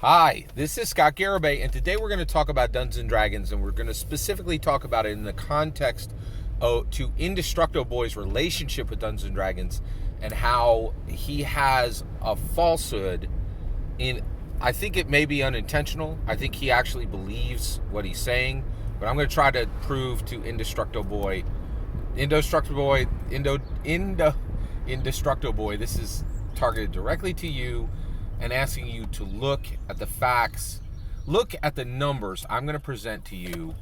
Hi, this is Scott Garibay, and today we're going to talk about Dungeons & Dragons, and we're going to specifically talk about it in the context to Indestructoboy's relationship with Dungeons & Dragons and how he has a falsehood in, I think it may be unintentional. I think he actually believes what he's saying, but I'm going to try to prove to Indestructoboy, this is targeted directly to you, and asking you to look at the facts, look at the numbers I'm going to present to you,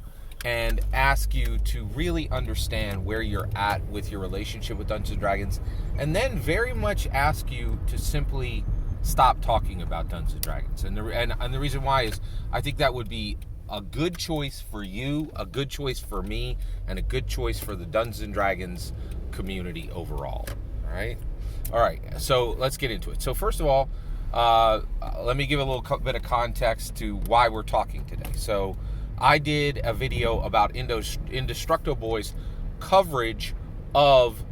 and ask you to really understand where you're at with your relationship with Dungeons & Dragons, and then very much ask you to simply stop talking about Dungeons & Dragons. And the reason why is I think that would be a good choice for you, a good choice for me, and a good choice for the Dungeons & Dragons community overall. All right, so let's get into it. So first of all, let me give a little bit of context to why we're talking today. So I did a video about Indestructoboy's coverage of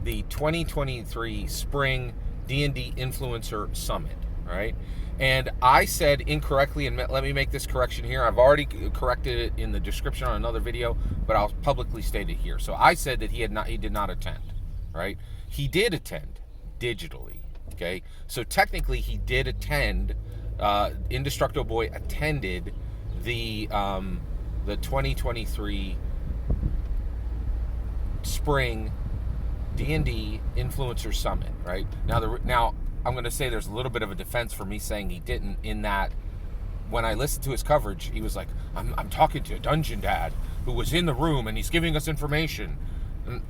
the 2023 Spring D&D Influencer Summit, right? And I said incorrectly, and let me make this correction here. I've already corrected it in the description on another video, but I'll publicly state it here. So I said that he did not attend, right? He did attend digitally. Okay, so technically he did attend. Indestructoboy attended the 2023 Spring D&D Influencer Summit. Right now, I'm going to say there's a little bit of a defense for me saying he didn't. In that, when I listened to his coverage, he was like, "I'm talking to a dungeon dad who was in the room and he's giving us information." And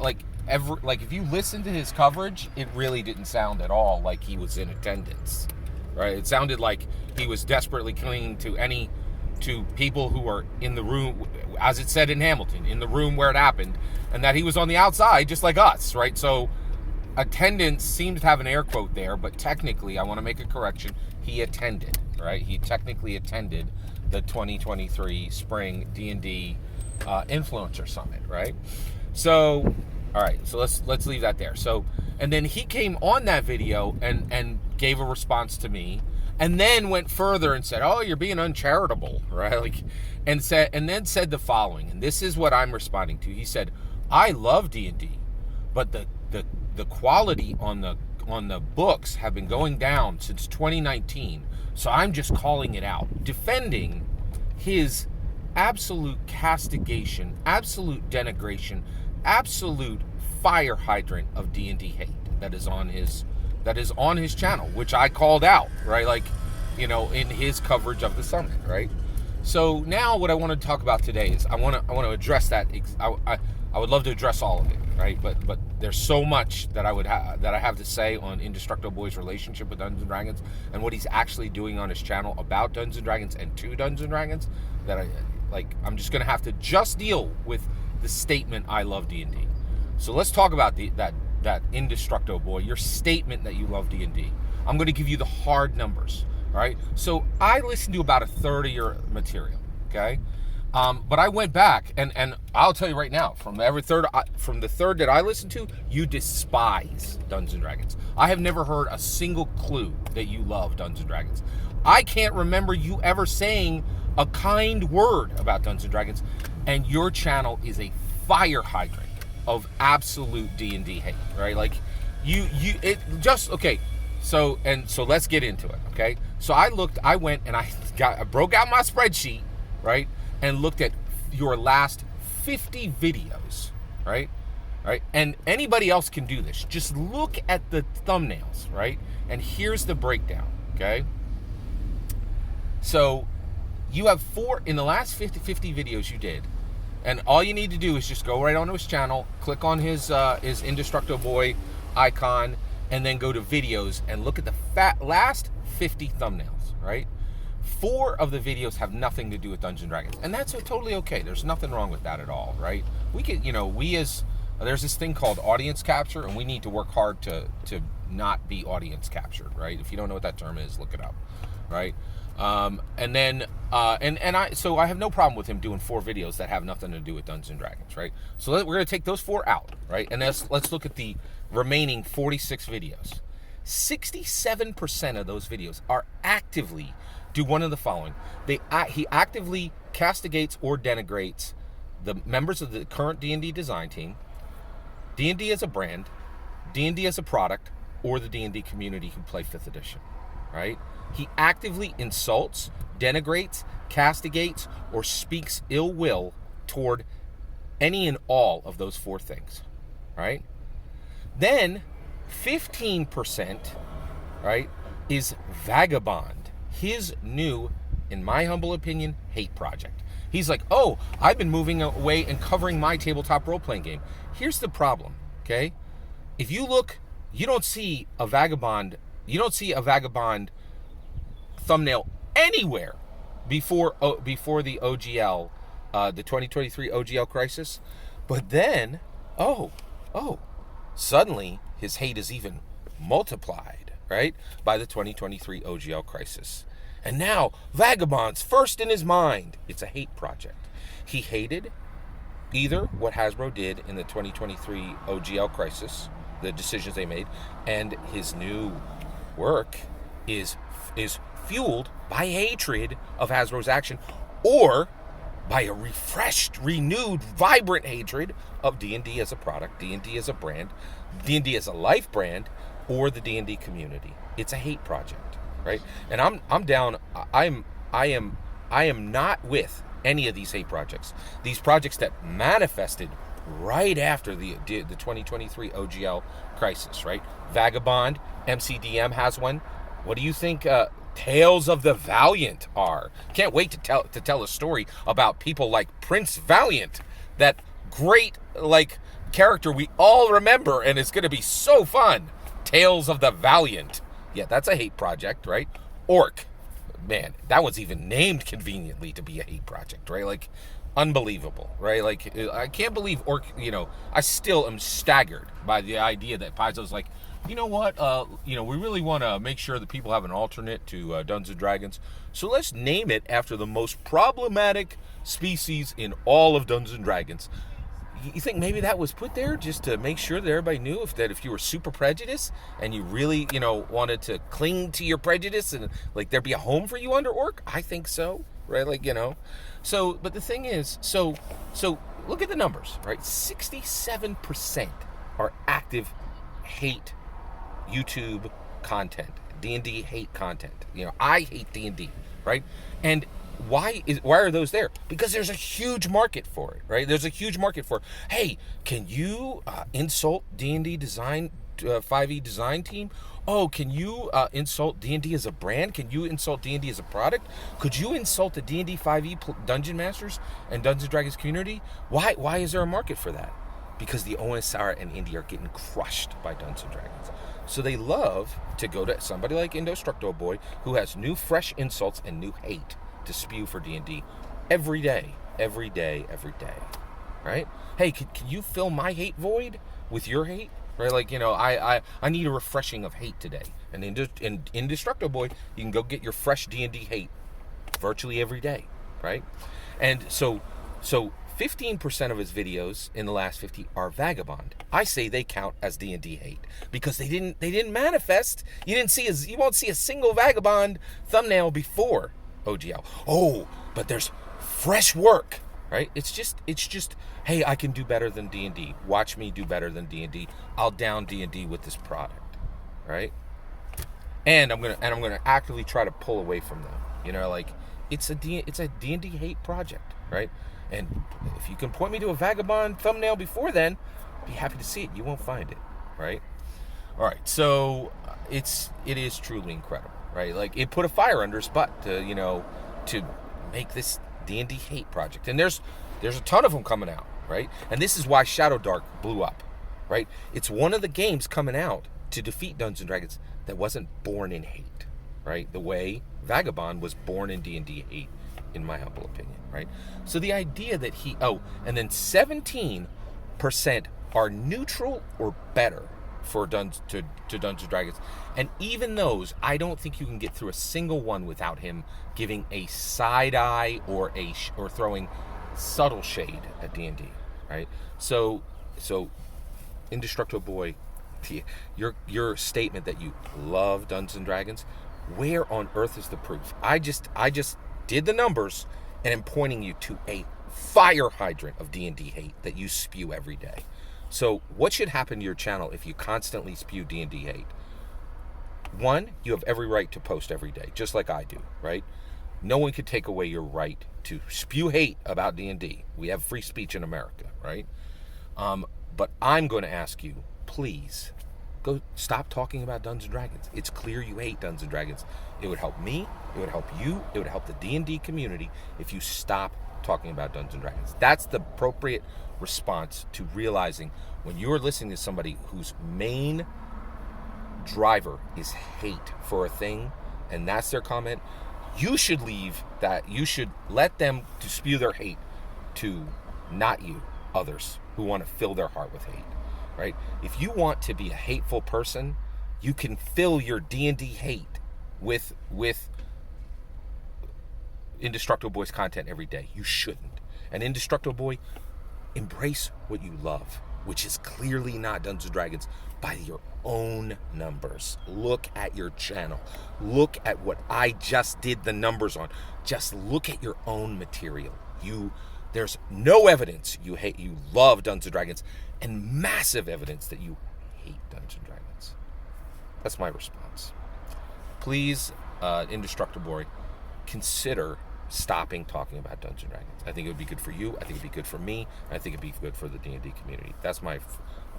if you listen to his coverage, it really didn't sound at all like he was in attendance, right? It sounded like he was desperately clinging to people who are in the room, as it said in Hamilton, in the room where it happened, and that he was on the outside just like us, right? So attendance seems to have an air quote there, but technically, I want to make a correction. He attended, right? He technically attended the 2023 Spring D&D Influencer Summit, right? So, all right, so let's leave that there. So, and then he came on that video and gave a response to me, and then went further and said, "Oh, you're being uncharitable," right? And then said the following, and this is what I'm responding to. He said, "I love D&D, but the quality on the books have been going down since 2019, so I'm just calling it out," defending his absolute castigation, absolute denigration, absolute fire hydrant of D&D hate that is on his channel, which I called out, right? In his coverage of the summit, right? So now what I want to talk about today is I want to address that. I would love to address all of it, right? But there's so much that I have to say on Indestructoboy's relationship with Dungeons & Dragons and what he's actually doing on his channel about Dungeons & Dragons and to Dungeons & Dragons that I'm just going to have to just deal with the statement, "I love D&D." So let's talk about that Indestructoboy, your statement that you love D&D. I'm going to give you the hard numbers, all right? So I listened to about a third of your material, okay? But I went back, and I'll tell you right now, from the third that I listened to, you despise Dungeons & Dragons. I have never heard a single clue that you love Dungeons & Dragons. I can't remember you ever saying a kind word about Dungeons & Dragons, and your channel is a fire hydrant of absolute D&D hate, right? Okay. So let's get into it, okay? So I went and I broke out my spreadsheet, right? And looked at your last 50 videos, right? Right? And anybody else can do this. Just look at the thumbnails, right? And here's the breakdown, okay? So you have in the last 50 videos you did, and all you need to do is just go right onto his channel, click on his Indestructoboy icon, and then go to videos and look at the last 50 thumbnails, right? 4 of the videos have nothing to do with Dungeons & Dragons, and that's totally okay. There's nothing wrong with that at all, right? We can, there's this thing called audience capture, and we need to work hard to not be audience captured, right? If you don't know what that term is, look it up, right? So I have no problem with him doing 4 videos that have nothing to do with Dungeons & Dragons, right? So we're going to take those 4 out, right? And let's look at the remaining 46 videos. 67% of those videos are actively do one of the following. He actively castigates or denigrates the members of the current D&D design team, D&D as a brand, D&D as a product, or the D&D community who play 5th edition, right? He actively insults, denigrates, castigates, or speaks ill will toward any and all of those 4 things, right? Then 15%, right, is Vagabond, his new, in my humble opinion, hate project. He's like, oh, I've been moving away and covering my tabletop role-playing game. Here's the problem, okay? If you look, you don't see a Vagabond thumbnail anywhere before the OGL, the 2023 OGL crisis. But then, suddenly his hate is even multiplied, right, by the 2023 OGL crisis. And now Vagabond's first in his mind. It's a hate project. He hated either what Hasbro did in the 2023 OGL crisis, the decisions they made, and his new work is fueled by hatred of Hasbro's action, or by a refreshed, renewed, vibrant hatred of D&D as a product, D&D as a brand, D&D as a life brand, or the D&D community. It's a hate project, right? And I'm down. I am not with any of these hate projects. These projects that manifested right after the 2023 OGL crisis, right? Vagabond, MCDM has one. What do you think Tales of the Valiant are? Can't wait to tell a story about people like Prince Valiant, that great character we all remember, and it's going to be so fun. Tales of the Valiant. Yeah, that's a hate project, right? Orc. Man, that was even named conveniently to be a hate project, right? Unbelievable, right? I can't believe Orc, I still am staggered by the idea that Paizo's like, you know what, we really want to make sure that people have an alternate to Dungeons & Dragons, so let's name it after the most problematic species in all of Dungeons & Dragons. You think maybe that was put there just to make sure that everybody knew if you were super prejudiced and you really, wanted to cling to your prejudice and there'd be a home for you under Orc? I think so, right? So, but the thing is, so look at the numbers, right? 67% are active hate YouTube content, D&D hate content. I hate D&D, right? And why are those there? Because there's a huge market for it, right? There's a huge market for, hey, can you insult D&D design, 5e design team? Oh, can you insult D&D as a brand? Can you insult D&D as a product? Could you insult the D&D 5e Dungeon Masters and Dungeons & Dragons community? Why is there a market for that? Because the OSR and Indie are getting crushed by Dungeons & Dragons. So they love to go to somebody like Indestructoboy, who has new, fresh insults and new hate to spew for D&D every day, right? Hey, can you fill my hate void with your hate? Right, I need a refreshing of hate today. And in Indestructoboy, you can go get your fresh D&D hate virtually every day, right? And so 15% of his videos in the last 50 are Vagabond. I say they count as D&D hate because they didn't manifest. You won't see a single Vagabond thumbnail before OGL. Oh, but there's fresh work, right? It's just, hey, I can do better than D&D. Watch me do better than D&D. I'll down D&D with this product, right? And I'm gonna actively try to pull away from them. It's a D&D hate project, right? And if you can point me to a Vagabond thumbnail before then, I'd be happy to see it. You won't find it, right? All right, so it is truly incredible, right? It put a fire under his butt to make this D&D hate project. And there's a ton of them coming out, right? And this is why Shadow Dark blew up, right? It's one of the games coming out to defeat Dungeons & Dragons that wasn't born in hate, right? The way Vagabond was born in D&D hate, in my humble opinion, right? So the idea that and then 17% are neutral or better for Dungeons & Dragons. And even those, I don't think you can get through a single one without him giving a side eye or throwing subtle shade at D&D, right? So Indestructoboy, your statement that you love Dungeons & Dragons, Where on earth is the proof? I just did the numbers, and I'm pointing you to a fire hydrant of D&D hate that you spew every day. So what should happen to your channel if you constantly spew D&D hate? One, you have every right to post every day, just like I do, right? No one could take away your right to spew hate about D&D. We have free speech in America, right? But I'm going to ask you, please, go stop talking about Dungeons & Dragons. It's clear you hate Dungeons & Dragons. It would help me, it would help you, it would help the D&D community if you stop talking about Dungeons & Dragons. That's the appropriate response to realizing when you're listening to somebody whose main driver is hate for a thing, and that's their comment, you should leave that. You should let them to spew their hate to not you, others who want to fill their heart with hate, right? If you want to be a hateful person, you can fill your D&D hate with Indestructoboy's content every day. You shouldn't. And Indestructoboy, embrace what you love, which is clearly not Dungeons & Dragons by your own numbers. Look at your channel. Look at what I just did the numbers on. Just look at your own material. There's no evidence you love Dungeons & Dragons, and massive evidence that you hate Dungeons & Dragons. That's my response. Please, Indestructoboy, consider stopping talking about Dungeons & Dragons. I think it would be good for you. I think it would be good for me. I think it would be good for the D&D community. That's my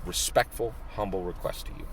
respectful, humble request to you.